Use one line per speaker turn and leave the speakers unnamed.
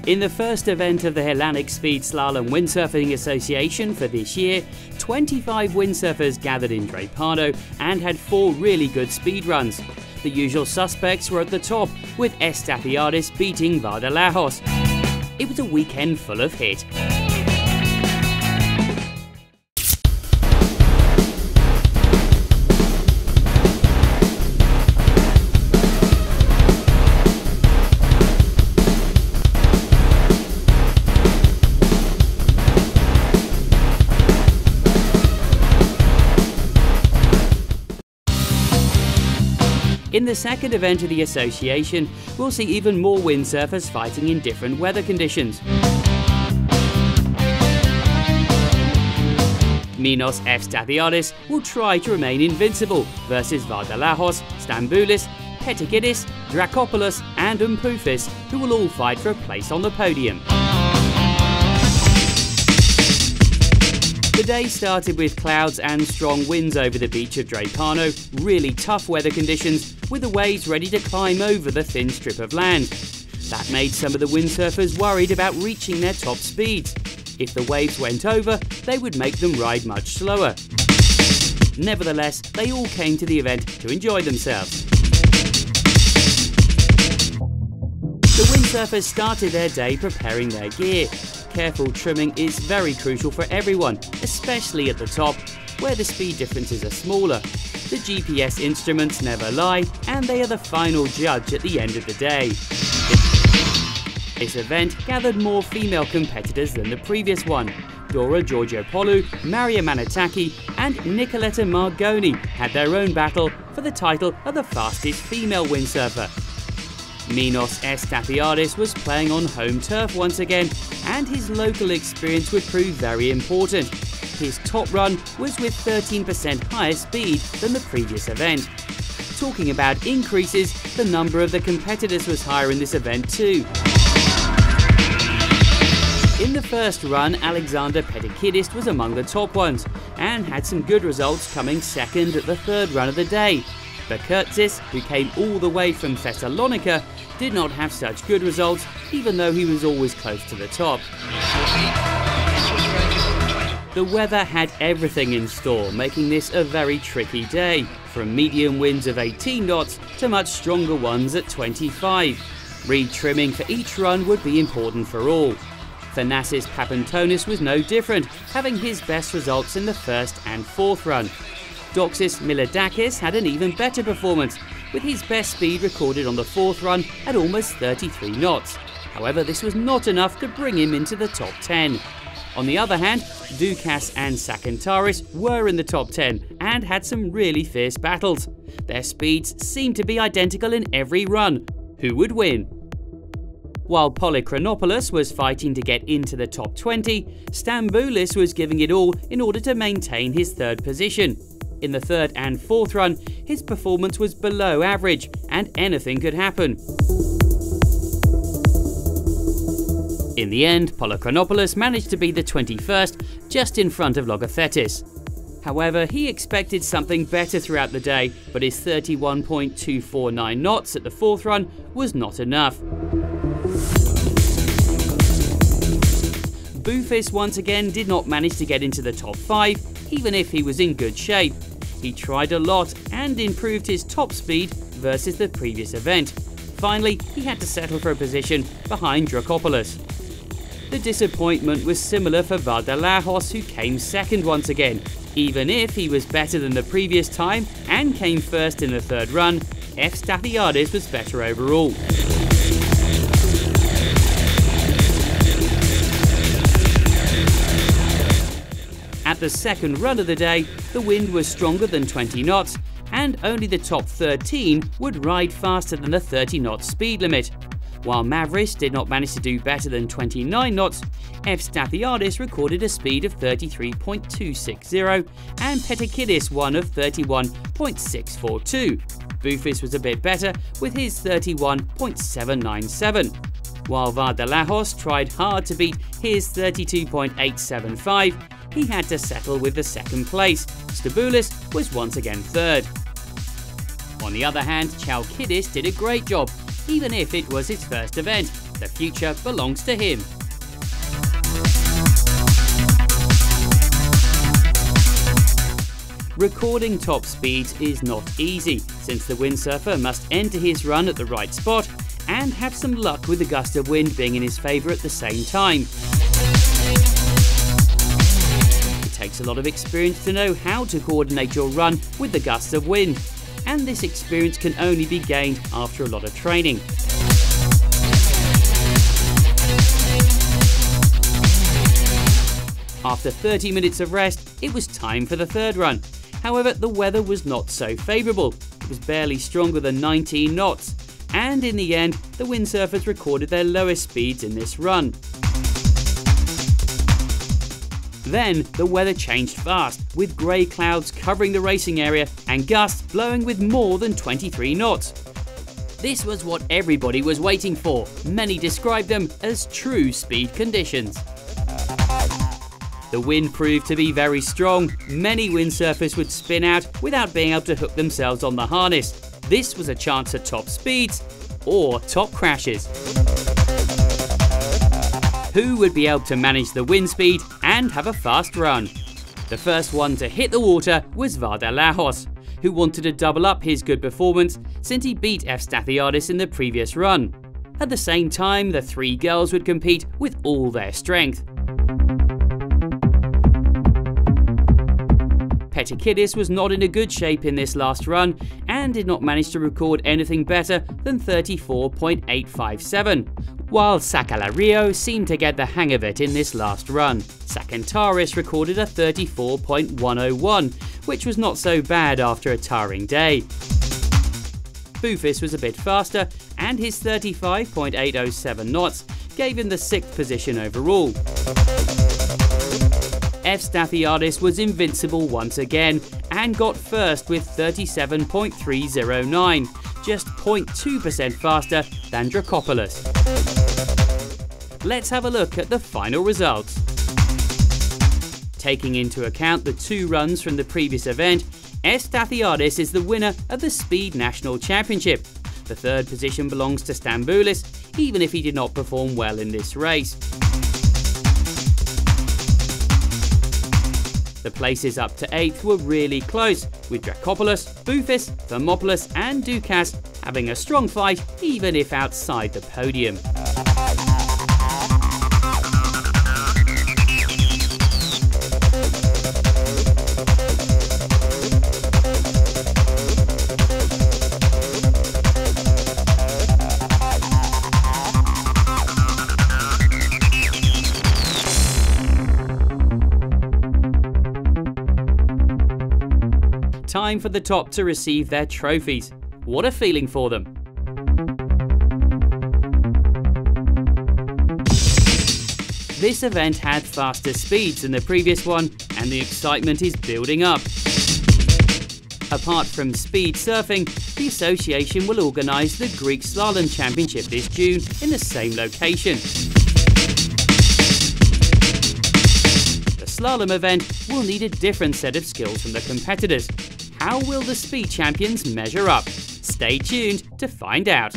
In the first event of the Hellenic Speed Slalom Windsurfing Association for this year, 25 windsurfers gathered in Drepano and had 4 really good speed runs. The usual suspects were at the top, with Estatheiadis beating Vardalahos. It was a weekend full of hit. In the second event of the association, we'll see even more windsurfers fighting in different weather conditions. Minos Estatheiadis will try to remain invincible versus Vardalahos, Stamboulis, Petakidis, Drakopoulos and Umpoufis, who will all fight for a place on the podium. The day started with clouds and strong winds over the beach of Drepano, really tough weather conditions, with the waves ready to climb over the thin strip of land. That made some of the windsurfers worried about reaching their top speeds. If the waves went over, they would make them ride much slower. Nevertheless, they all came to the event to enjoy themselves. The windsurfers started their day preparing their gear. Careful trimming is very crucial for everyone, especially at the top, where the speed differences are smaller. The GPS instruments never lie, and they are the final judge at the end of the day. This event gathered more female competitors than the previous one. Dora Georgiopoulou, Maria Manataki and Nicoletta Margoni had their own battle for the title of the fastest female windsurfer. Minos Estatheiadis was playing on home turf once again, and his local experience would prove very important. His top run was with 13% higher speed than the previous event. Talking about increases, the number of the competitors was higher in this event too. In the first run, Alexander Petakidis was among the top ones, and had some good results, coming second at the third run of the day. Bakurtzis, who came all the way from Thessalonica, did not have such good results, even though he was always close to the top. The weather had everything in store, making this a very tricky day, from medium winds of 18 knots to much stronger ones at 25. Re-trimming for each run would be important for all. Thanasis Papantonis was no different, having his best results in the first and fourth run. Doxis Milodakis had an even better performance, with his best speed recorded on the fourth run at almost 33 knots. However, this was not enough to bring him into the top 10. On the other hand, Doukas and Sakantaris were in the top 10 and had some really fierce battles. Their speeds seemed to be identical in every run. Who would win? While Polychronopoulos was fighting to get into the top 20, Stamboulis was giving it all in order to maintain his third position. In the third and fourth run, his performance was below average, and anything could happen. In the end, Polychronopoulos managed to be the 21st, just in front of Logothetis. However, he expected something better throughout the day, but his 31.249 knots at the fourth run was not enough. Boufis once again did not manage to get into the top 5, even if he was in good shape. He tried a lot and improved his top speed versus the previous event. Finally, he had to settle for a position behind Drakopoulos. The disappointment was similar for Vardalahos, who came second once again. Even if he was better than the previous time and came first in the third run, Estatheiadis was better overall. At the second run of the day, the wind was stronger than 20 knots, and only the top 13 would ride faster than the 30-knot speed limit. While Mavris did not manage to do better than 29 knots, Estatheiadis recorded a speed of 33.260 and Petakidis one of 31.642. Boufis was a bit better with his 31.797. While Vardalahos tried hard to beat his 32.875, he had to settle with the second place. Stamboulis was once again third. On the other hand, Chalkidis did a great job, even if it was his first event. The future belongs to him. Recording top speeds is not easy, since the windsurfer must enter his run at the right spot and have some luck with the gust of wind being in his favour at the same time. It takes a lot of experience to know how to coordinate your run with the gusts of wind, and this experience can only be gained after a lot of training. After 30 minutes of rest, it was time for the third run. However, the weather was not so favourable. It was barely stronger than 19 knots, and in the end, the windsurfers recorded their lowest speeds in this run. Then, the weather changed fast, with grey clouds covering the racing area and gusts blowing with more than 23 knots. This was what everybody was waiting for. Many described them as true speed conditions. The wind proved to be very strong. Many windsurfers would spin out without being able to hook themselves on the harness. This was a chance at top speeds or top crashes. Who would be able to manage the wind speed and have a fast run? The first one to hit the water was Vardaljos, who wanted to double up his good performance since he beat Evstathiadis in the previous run. At the same time, the three girls would compete with all their strength. Petikidis was not in a good shape in this last run and did not manage to record anything better than 34.857, while Sakalario seemed to get the hang of it in this last run. Sakantaris recorded a 34.101, which was not so bad after a tiring day. Boufis was a bit faster, and his 35.807 knots gave him the 6th position overall. Evstathiadis was invincible once again and got first with 37.309, just 0.2% faster than Dracopoulos. Let's have a look at the final results. Taking into account the 2 runs from the previous event, Evstathiadis is the winner of the Speed National Championship. The 3rd position belongs to Stamboulis, even if he did not perform well in this race. The places up to 8th were really close, with Dracopoulos, Boufis, Thermopoulos and Dukas having a strong fight even if outside the podium. Time for the top to receive their trophies. What a feeling for them. This event had faster speeds than the previous one, and the excitement is building up. Apart from speed surfing, the association will organise the Greek Slalom Championship this June in the same location. The slalom event will need a different set of skills from the competitors. How will the speed champions measure up? Stay tuned to find out.